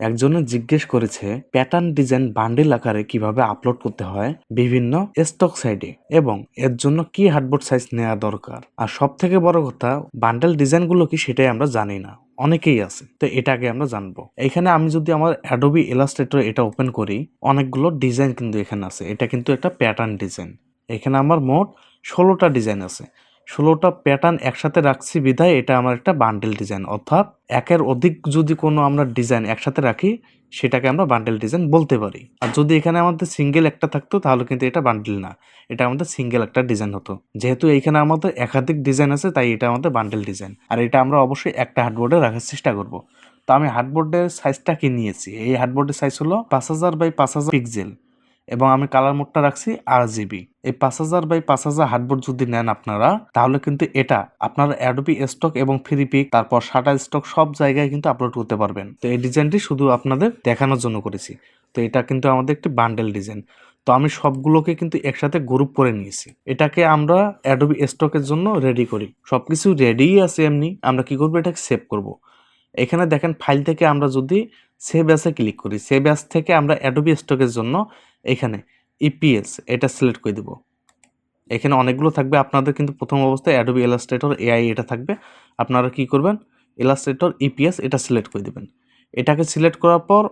একজনে জিজ্ঞেস করেছে প্যাটার্ন ডিজাইন বান্ডেল আকারে কিভাবে আপলোড করতে হয় বিভিন্ন স্টক সাইটে এবং এর জন্য কি হার্ডবোর্ড সাইজ নেওয়া দরকার। আর সব থেকে বড় কথা, বান্ডেল ডিজাইনগুলো কি সেটাই আমরা জানি না, অনেকেই আছে। তো এটাকে আমরা জানবো। এখানে আমি যদি আমার অ্যাডোবি ইলাস্ট্রেটর এটা ওপেন করি, অনেকগুলো ডিজাইন কিন্তু এখানে আছে। এটা কিন্তু একটা প্যাটার্ন ডিজাইন। এখানে আমার মোট 16টা ডিজাইন আছে। 16টা প্যাটার্ন একসাথে রাখছি বিধায় এটা আমার একটা বান্ডেল ডিজাইন, অর্থাৎ একের অধিক যদি কোনো আমরা ডিজাইন একসাথে রাখি সেটাকে আমরা বান্ডেল ডিজাইন বলতে পারি। আর যদি এখানে আমাদের সিঙ্গেল একটা থাকতো তাহলে কিন্তু এটা বান্ডেল না, এটা আমাদের সিঙ্গেল একটা ডিজাইন হতো। যেহেতু এইখানে আমাদের একাধিক ডিজাইন আছে তাই এটা আমাদের বান্ডেল ডিজাইন। আর এটা আমরা অবশ্যই একটা হার্ডবোর্ডে রাখার চেষ্টা করব। তো আমি হার্ডবোর্ডের সাইজটা কি নিয়েছি, এই হার্ডবোর্ডের সাইজ হলো 5000 বাই 5000 পিক্সেল এবং আমি কালার মোডটা রাখছি RGB। এই 5000 বাই 5000 হার্ডবোর্ড যদি নেন আপনারা, তাহলে কিন্তু এটা আপনারা অ্যাডোবি স্টক এবং ফ্রি পিক, তারপর শাটার স্টক সব জায়গায় কিন্তু আপলোড করতে পারবেন। তো এই ডিজাইনটি শুধু আপনাদের দেখানোর জন্য করেছি। তো এটা কিন্তু আমাদের একটি বান্ডেল ডিজাইন। তো আমি সবগুলোকে কিন্তু একসাথে গ্রুপ করে নিয়েছি। এটাকে আমরা অ্যাডোবি স্টকের জন্য রেডি করি। সবকিছু রেডিই আছে, এমনি আমরা কি করবো, এটাকে সেভ করব। এখানে দেখেন ফাইল থেকে আমরা যদি সেভ অ্যাসে ক্লিক করি, সেভ অ্যাস থেকে আমরা অ্যাডোবি স্টকের জন্য এখানে ইপিএস এটা সিলেক্ট করে দিব। এখানে অনেকগুলো থাকবে, আপনাদের কিন্তু প্রথম অবস্থায় অ্যাডোবি ইলাস্ট্রেটর এআই এটা থাকবে। আপনারা কি করবেন, ইলাস্ট্রেটর ইপিএস এটা সিলেক্ট করে দিবেন। এটাকে সিলেক্ট করার পর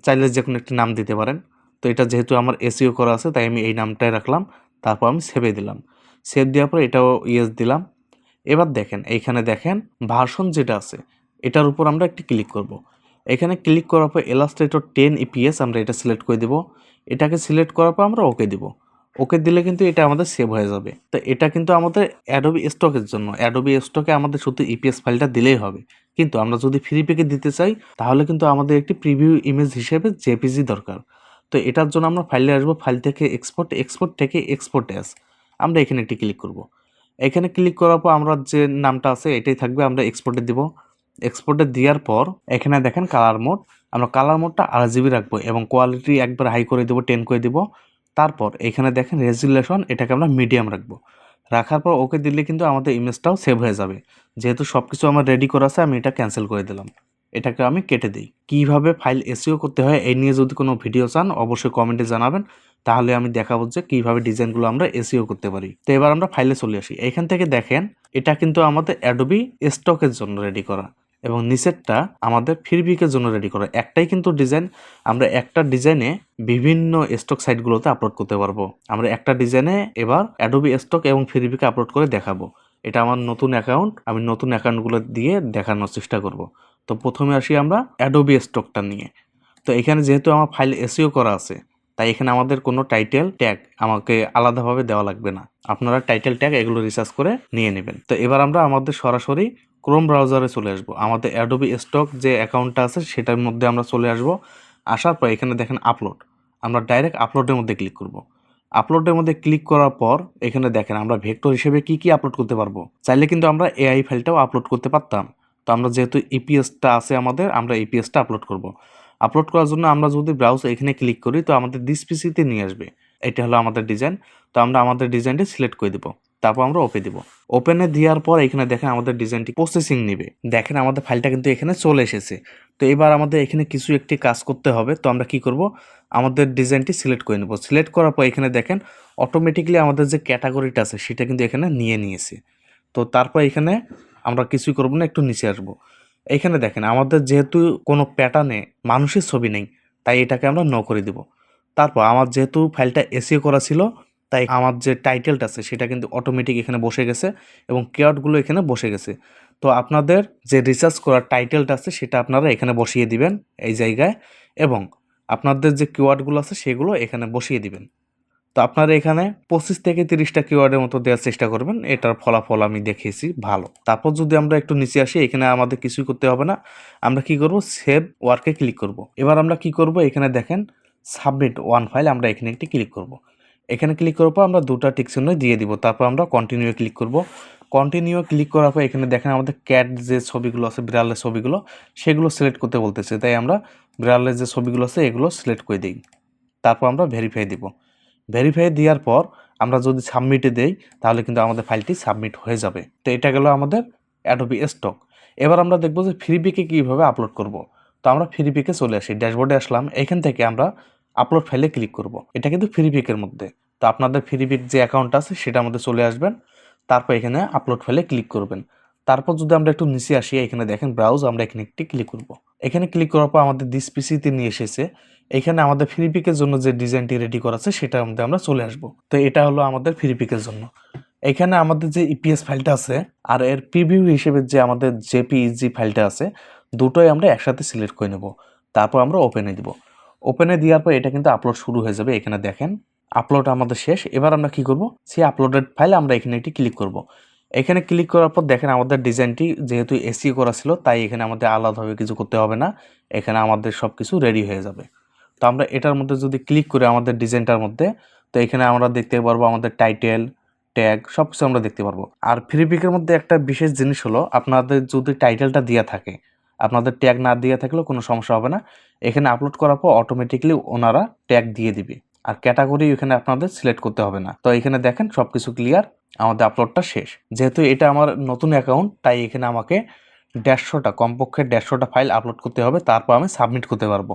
চাইলে যে কোনো একটি নাম দিতে পারেন। তো এটা যেহেতু আমার এসইও করা আছে তাই আমি এই নামটাই রাখলাম। তারপর আমি সেভে দিলাম। সেভ দেওয়ার পর এটাও ইয়েস দিলাম। এবার দেখেন এইখানে দেখেন ভার্সন যেটা আছে এটার উপর আমরা একটি ক্লিক করব। এখানে ক্লিক করার পর ইলাস্ট্রেটর 10 ইপিএস আমরা এটা সিলেক্ট করে দেব। এটাকে সিলেক্ট করার পর আমরা ওকে দিব। ওকে দিলে কিন্তু এটা আমাদের সেভ হয়ে যাবে। তো এটা কিন্তু আমাদের অ্যাডোবি স্টকের জন্য, অ্যাডোবি স্টকে আমাদের শুধু ইপিএস ফাইলটা দিলেই হবে। কিন্তু আমরা যদি ফ্রি প্যাকে দিতে চাই তাহলে কিন্তু আমাদের একটি প্রিভিউ ইমেজ হিসেবে জেপিজি দরকার। তো এটার জন্য আমরা ফাইলে আসবো, ফাইল থেকে এক্সপোর্ট, এক্সপোর্ট থেকে এক্সপোর্ট অ্যাজ, আমরা এখানে একটি ক্লিক করব। এখানে ক্লিক করার পর আমরা যে নামটা আছে এটাই থাকবে, আমরা এক্সপোর্টে দিব। এক্সপোর্টে দেওয়ার পর এখানে দেখেন কালার মোড, আমরা কালার মোডটা RGB রাখবো এবং কোয়ালিটি একবার হাই করে দেবো, 10 করে দিব। তারপর এখানে দেখেন রেজুলেশন, এটাকে আমরা মিডিয়াম রাখবো। রাখার পর ওকে দিলে কিন্তু আমাদের ইমেজটাও সেভ হয়ে যাবে। যেহেতু সব কিছু আমার রেডি করা আছে আমি এটা ক্যান্সেল করে দিলাম। এটাকে আমি কেটে দিই। কিভাবে ফাইল এসইও করতে হয় এই নিয়ে যদি কোনো ভিডিও চান অবশ্যই কমেন্টে জানাবেন, তাহলে আমি দেখাবো যে কীভাবে ডিজাইনগুলো আমরা এসইও করতে পারি। তো এবার আমরা ফাইলে চলে আসি। এখান থেকে দেখেন এটা কিন্তু আমাদের অ্যাডোবি স্টকের জন্য রেডি করা এবং নিচেরটা আমাদের ফ্রিপিকের জন্য রেডি করা। একটাই কিন্তু ডিজাইন, আমরা একটা ডিজাইনে বিভিন্ন স্টক সাইটগুলোতে আপলোড করতে পারবো। আমরা একটা ডিজাইনে এবার অ্যাডোবি স্টক এবং ফ্রিপিকে আপলোড করে দেখাবো। এটা আমার নতুন অ্যাকাউন্ট, আমি নতুন অ্যাকাউন্টগুলো দিয়ে দেখানোর চেষ্টা করব। তো প্রথমে আসি আমরা অ্যাডোবি স্টকটা নিয়ে। তো এখানে যেহেতু আমার ফাইল এসইও করা আছে তাই এখানে আমাদের কোনো টাইটেল ট্যাগ আমাকে আলাদাভাবে দেওয়া লাগবে না। আপনারা টাইটেল ট্যাগ এগুলো রিসার্চ করে নিয়ে নেবেন। তো এবার আমরা আমাদের সরাসরি ক্রোম ব্রাউজারে চলে আসব। আমাদের অ্যাডোবি স্টক যে অ্যাকাউন্টটা আছে সেটার মধ্যে আমরা চলে আসব। আসার পর এখানে দেখেন আপলোড, আমরা ডাইরেক্ট আপলোডের মধ্যে ক্লিক করব। আপলোডের মধ্যে ক্লিক করার পর এখানে দেখেন আমরা ভেক্টর হিসেবে কি কি আপলোড করতে পারবো। চাইলে কিন্তু আমরা এআই ফাইলটাও আপলোড করতে পারতাম। তো আমরা যেহেতু ইপিএসটা আছে আমাদের, আমরা ইপিএসটা আপলোড করব। আপলোড করার জন্য আমরা যদি ব্রাউজ এখানে ক্লিক করি তো আমাদের দিস পিসিতে নিয়ে আসবে। এটা হলো আমাদের ডিজাইন। তো আমরা আমাদের ডিজাইনটি সিলেক্ট করে দেবো। তারপর আমরা ওপে দিব। ওপেনে দেওয়ার পর এখানে দেখেন আমাদের ডিজাইনটি প্রসেসিং নেবে। দেখেন আমাদের ফাইলটা কিন্তু এখানে চলে এসেছে। তো এবার আমাদের এখানে কিছু একটি কাজ করতে হবে। তো আমরা কি করব, আমাদের ডিজাইনটি সিলেক্ট করে নেব। সিলেক্ট করার পর এখানে দেখেন অটোমেটিকলি আমাদের যে ক্যাটাগরিটা আছে সেটা কিন্তু এখানে নিয়ে নিয়েছে। তো তারপর এখানে আমরা কিছুই করবো না, একটু নিচে আসবো। এইখানে দেখেন আমাদের যেহেতু কোনো প্যাটার্নে মানুষের ছবি নেই তাই এটাকে আমরা নো করে দিব। তারপর আমার যেহেতু ফাইলটা এসইও করা ছিল তাই আমার যে টাইটেলটা আছে সেটা কিন্তু অটোমেটিক এখানে বসে গেছে এবং কিওয়ার্ডগুলো এখানে বসে গেছে। তো আপনাদের যে রিসার্চ করার টাইটেলটা আছে সেটা আপনারা এখানে বসিয়ে দিবেন এই জায়গায়, এবং আপনাদের যে কিওয়ার্ডগুলো আছে সেগুলো এখানে বসিয়ে দিবেন। তো আপনারা এখানে 25 থেকে 30টা কিওয়ার্ডের মতো দেওয়ার চেষ্টা করবেন। এটার ফলাফল আমি দেখিয়েছি ভালো। তারপর যদি আমরা একটু নিচে আসি, এখানে আমাদের কিছুই করতে হবে না। আমরা কি করব, সেভ ওয়ার্কে ক্লিক করব। এবার আমরা কি করব, এখানে দেখেন সাবমিট ওয়ান ফাইল, আমরা এখানে একটি ক্লিক করব। এখানে ক্লিক করার পর আমরা দুটো টিক চিহ্ন দিয়ে দিব। তারপর আমরা কন্টিনিউ ক্লিক করব। কন্টিনিউ ক্লিক করার পর এখানে দেখেন আমাদের ক্যাট যে ছবিগুলো আছে, বিড়ালের ছবিগুলো, সেগুলো সিলেক্ট করতে বলতেছে। তাই আমরা বিড়ালের যে ছবিগুলো আছে এগুলো সিলেক্ট করে দিই। তারপর আমরা ভেরিফাই দিব। ভেরিফাই দেওয়ার পর আমরা যদি সাবমিটে দেই তাহলে কিন্তু আমাদের ফাইলটি সাবমিট হয়ে যাবে। তো এটা গেল আমাদের অ্যাডোবি স্টক। এবার আমরা দেখব যে ফ্রিপিকে কীভাবে আপলোড করব। তো আমরা ফ্রি পিকে চলে আসি, ড্যাশবোর্ডে আসলাম, এখান থেকে আমরা আপলোড ফাইলে ক্লিক করব। এটা কিন্তু ফ্রি পিকের মধ্যে। তো আপনাদের ফ্রি পিক যে অ্যাকাউন্ট আছে সেটার মধ্যে চলে আসবেন, তারপর এখানে আপলোড ফাইলে ক্লিক করবেন। তারপর যদি আমরা একটু নিচে আসি, এখানে দেখেন ব্রাউজ, আমরা এখানে একটি ক্লিক করব। এখানে ক্লিক করার পর আমাদের দিস পিসিতে নিয়ে এসেছে। এখানে আমাদের ফ্রি পিকের জন্য যে ডিজাইনটি রেডি করা আছে সেটার মধ্যে আমরা চলে আসব। তো এটা হলো আমাদের ফ্রি পিকের জন্য। এখানে আমাদের যে ইপিএস ফাইলটা আছে আর এর প্রিভিউ হিসেবে যে আমাদের জেপিইজি ফাইলটা আছে, দুটোই আমরা একসাথে সিলেক্ট করে নেব। তারপর আমরা ওপেনে দিব। ওপেনে দেওয়ার পর এটা কিন্তু আপলোড শুরু হয়ে যাবে। এখানে দেখেন আপলোড আমাদের শেষ। এবার আমরা কি করব, সেই আপলোডেড ফাইল আমরা এখানে একটি ক্লিক করব। এখানে ক্লিক করার পর দেখেন আমাদের ডিজাইনটি যেহেতু এসইও করা ছিল, তাই এখানে আমাদের আলাদাভাবে কিছু করতে হবে না। এখানে আমাদের সব কিছু রেডি হয়ে যাবে। তো আমরা এটার মধ্যে যদি ক্লিক করি আমাদের ডিজাইনটার মধ্যে, তো এখানে আমরা দেখতে পারবো আমাদের টাইটেল, ট্যাগ সব কিছু আমরা দেখতে পারবো। আর ফ্রি পিকের মধ্যে একটা বিশেষ জিনিস হলো, আপনাদের যদি টাইটেলটা দেওয়া থাকে, আপনাদের ট্যাগ না দিয়ে থাকলেও কোনো সমস্যা হবে না। এখানে আপলোড করার পর অটোমেটিকলি ওনারা ট্যাগ দিয়ে দিবে। আর ক্যাটাগরি এখানে আপনাদের সিলেক্ট করতে হবে না। তো এখানে দেখেন সব কিছু ক্লিয়ার, আমাদের আপলোডটা শেষ। যেহেতু এটা আমার নতুন অ্যাকাউন্ট, তাই এখানে আমাকে 150টা, কমপক্ষে 150টা ফাইল আপলোড করতে হবে, তারপর আমি সাবমিট করতে পারবো।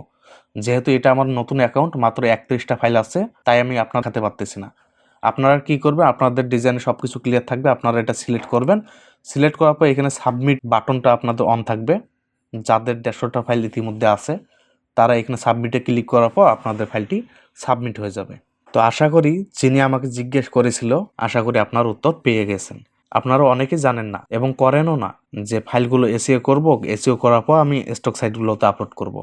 যেহেতু এটা আমার নতুন অ্যাকাউন্ট, মাত্র 31টা ফাইল আছে, তাই আমি আপনার হাতে পারতেছি না। আপনারা কি করবেন, আপনাদের ডিজাইনে সব কিছু ক্লিয়ার থাকবে, আপনারা এটা সিলেক্ট করবেন। সিলেক্ট করার পর এখানে সাবমিট বাটনটা আপনাদের অন থাকবে। যাদের 150টা ফাইল ইতিমধ্যে আছে, তারা এখানে সাবমিটে ক্লিক করার পর আপনাদের ফাইলটি সাবমিট হয়ে যাবে। তো আশা করি যিনি আমাকে জিজ্ঞেস করেছিল, আশা করি আপনার উত্তর পেয়ে গেছেন। আপনারা অনেকে জানেন না এবং করেনও না যে ফাইলগুলো এসইও করব, এসইও করার পর আমি স্টক সাইটগুলোতে আপলোড করব।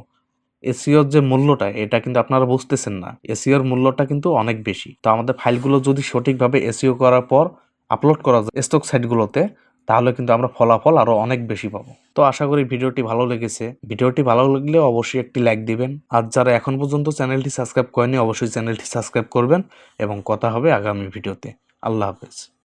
এসইওর যে মূল্যটা, এটা কিন্তু আপনারা বুঝতেছেন না। এসইওর মূল্যটা কিন্তু অনেক বেশি। তো আমাদের ফাইলগুলো যদি সঠিকভাবে এসইও করার পর আপলোড করা যায় স্টক সাইটগুলোতে, তাহলে কিন্তু আমরা ফলাফল আরো অনেক বেশি পাবো। তো আশা করি ভিডিওটি ভালো লেগেছে। ভিডিওটি ভালো লাগলে অবশ্যই একটি লাইক দিবেন। আর যারা এখন পর্যন্ত চ্যানেলটি সাবস্ক্রাইব করেনি, অবশ্যই চ্যানেলটি সাবস্ক্রাইব করবেন। এবং কথা হবে আগামী ভিডিওতে। আল্লাহ হাফেজ।